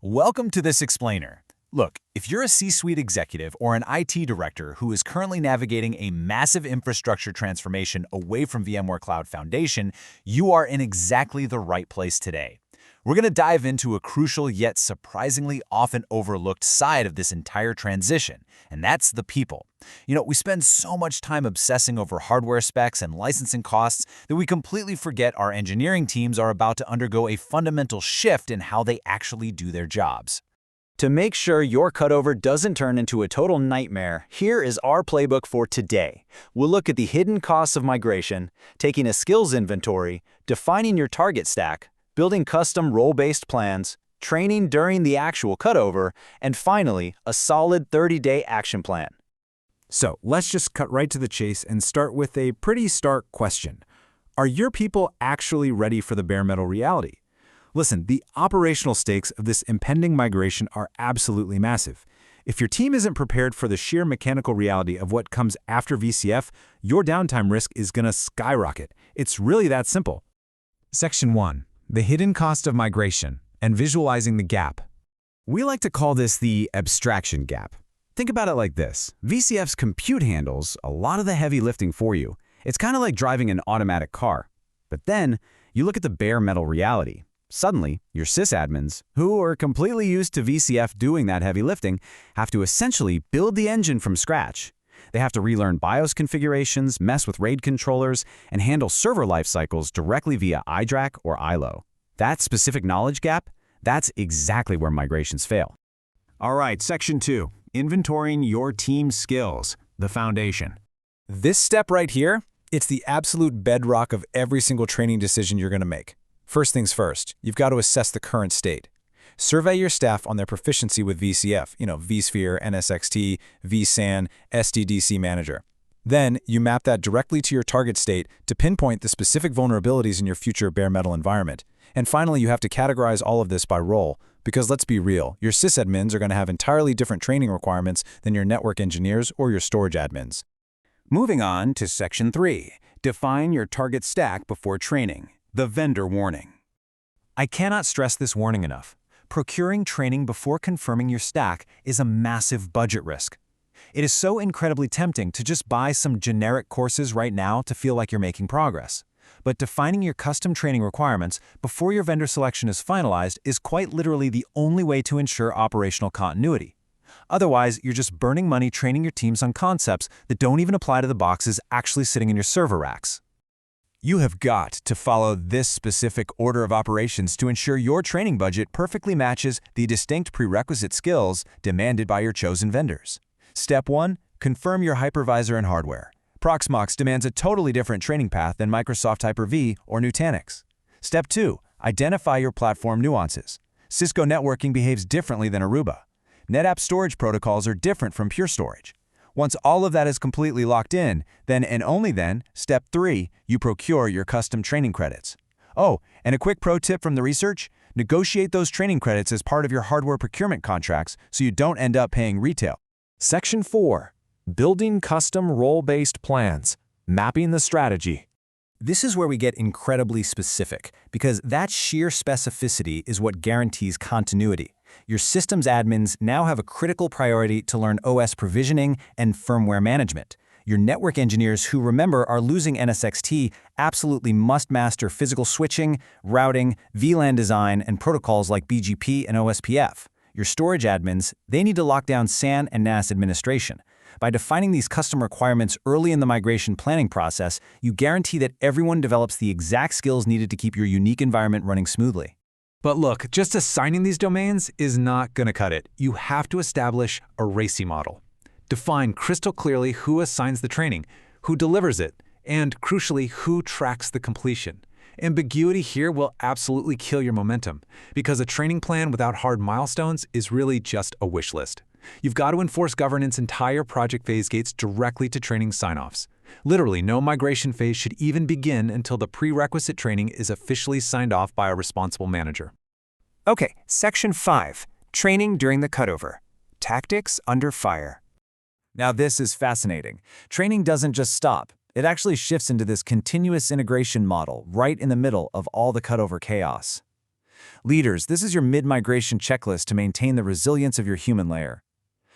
Welcome to this explainer. Look, if you're a C-suite executive or an IT director who is currently navigating a massive infrastructure transformation away from VMware Cloud Foundation, you are in exactly the right place today. We're going to dive into a crucial yet surprisingly often overlooked side of this entire transition, and that's the people. We spend so much time obsessing over hardware specs and licensing costs that we completely forget our engineering teams are about to undergo a fundamental shift in how they actually do their jobs. To make sure your cutover doesn't turn into a total nightmare, here is our playbook for today. We'll look at the hidden costs of migration, taking a skills inventory, defining your target stack, building custom role-based plans, training during the actual cutover, and finally, a solid 30-day action plan. So let's just cut right to the chase and start with a pretty stark question. Are your people actually ready for the bare metal reality? Listen, the operational stakes of this impending migration are absolutely massive. If your team isn't prepared for the sheer mechanical reality of what comes after VCF, your downtime risk is going to skyrocket. It's really that simple. Section 1. The hidden cost of migration and visualizing the gap. We like to call this the abstraction gap. Think about it like this. VCF's compute handles a lot of the heavy lifting for you. It's kind of like driving an automatic car. But then, you look at the bare metal reality. Suddenly, your sysadmins, who are completely used to VCF doing that heavy lifting, have to essentially build the engine from scratch. They have to relearn BIOS configurations, mess with RAID controllers, and handle server life cycles directly via iDRAC or ILO. That specific knowledge gap, that's exactly where migrations fail. All right, Section 2. Inventorying your team's skills, the foundation. This step right here, it's the absolute bedrock of every single training decision you're going to make. First things first, you've got to assess the current state. Survey your staff on their proficiency with VCF, vSphere, NSXT, vSAN, SDDC Manager. Then, you map that directly to your target state to pinpoint the specific vulnerabilities in your future bare metal environment. And finally, you have to categorize all of this by role, because let's be real, your sysadmins are going to have entirely different training requirements than your network engineers or your storage admins. Moving on to Section 3. Define your target stack before training, the vendor warning. I cannot stress this warning enough. Procuring training before confirming your stack is a massive budget risk. It is so incredibly tempting to just buy some generic courses right now to feel like you're making progress. But defining your custom training requirements before your vendor selection is finalized is quite literally the only way to ensure operational continuity. Otherwise, you're just burning money training your teams on concepts that don't even apply to the boxes actually sitting in your server racks. You have got to follow this specific order of operations to ensure your training budget perfectly matches the distinct prerequisite skills demanded by your chosen vendors. Step 1. Confirm your hypervisor and hardware. Proxmox demands a totally different training path than Microsoft Hyper-V or Nutanix. Step 2. Identify your platform nuances. Cisco networking behaves differently than Aruba. NetApp storage protocols are different from Pure Storage. Once all of that is completely locked in, then and only then, Step 3, you procure your custom training credits. Oh, and a quick pro tip from the research, negotiate those training credits as part of your hardware procurement contracts so you don't end up paying retail. Section 4. Building custom role-based plans, mapping the strategy. This is where we get incredibly specific, because that sheer specificity is what guarantees continuity. Your systems admins now have a critical priority to learn OS provisioning and firmware management. Your network engineers who, remember, are losing NSXT absolutely must master physical switching, routing, VLAN design, and protocols like BGP and OSPF. Your storage admins, they need to lock down SAN and NAS administration. By defining these custom requirements early in the migration planning process, you guarantee that everyone develops the exact skills needed to keep your unique environment running smoothly. But look, just assigning these domains is not going to cut it. You have to establish a RACI model. Define crystal clearly who assigns the training, who delivers it, and crucially, who tracks the completion. Ambiguity here will absolutely kill your momentum, because a training plan without hard milestones is really just a wish list. You've got to enforce governance entire project phase gates directly to training sign-offs. Literally, no migration phase should even begin until the prerequisite training is officially signed off by a responsible manager. Okay, Section 5. Training during the cutover. Tactics under fire. Now this is fascinating. Training doesn't just stop. It actually shifts into this continuous integration model right in the middle of all the cutover chaos. Leaders, this is your mid-migration checklist to maintain the resilience of your human layer.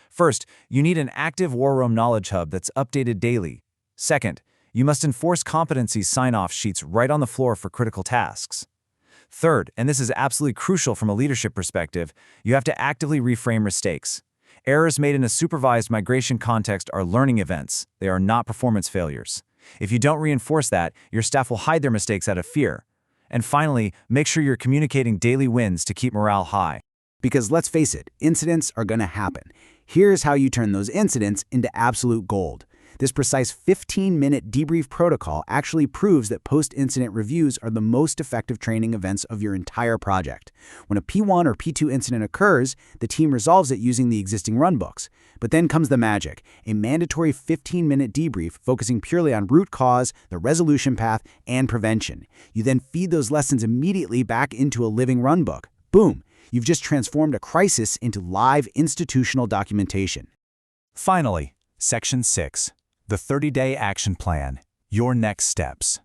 First, you need an active War Room Knowledge Hub that's updated daily. Second, you must enforce competency sign-off sheets right on the floor for critical tasks. Third, and this is absolutely crucial from a leadership perspective, you have to actively reframe mistakes. Errors made in a supervised migration context are learning events. They are not performance failures. If you don't reinforce that, your staff will hide their mistakes out of fear. And finally, make sure you're communicating daily wins to keep morale high. Because let's face it, incidents are going to happen. Here's how you turn those incidents into absolute gold. This precise 15-minute debrief protocol actually proves that post-incident reviews are the most effective training events of your entire project. When a P1 or P2 incident occurs, the team resolves it using the existing runbooks. But then comes the magic, a mandatory 15-minute debrief focusing purely on root cause, the resolution path, and prevention. You then feed those lessons immediately back into a living runbook. Boom! You've just transformed a crisis into live institutional documentation. Finally, Section 6. The 30-day action plan. Your next steps.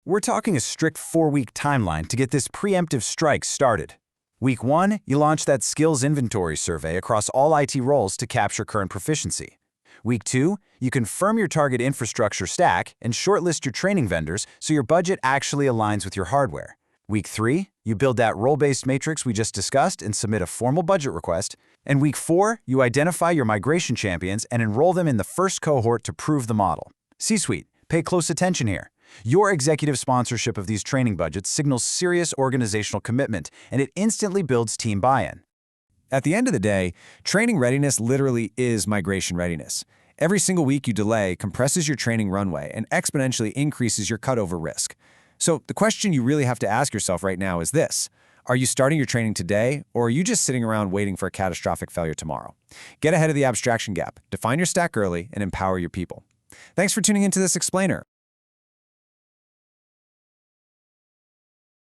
We're talking a strict 4-week timeline to get this preemptive strike started. Week 1, you launch that skills inventory survey across all IT roles to capture current proficiency. Week 2, you confirm your target infrastructure stack and shortlist your training vendors so your budget actually aligns with your hardware. Week 3, you build that role-based matrix we just discussed and submit a formal budget request. And Week 4, you identify your migration champions and enroll them in the first cohort to prove the model. C-suite, pay close attention here. Your executive sponsorship of these training budgets signals serious organizational commitment, and it instantly builds team buy-in. At the end of the day, training readiness literally is migration readiness. Every single week you delay compresses your training runway and exponentially increases your cutover risk. So the question you really have to ask yourself right now is this: are you starting your training today, or are you just sitting around waiting for a catastrophic failure tomorrow? Get ahead of the abstraction gap, define your stack early, and empower your people. Thanks for tuning into this explainer.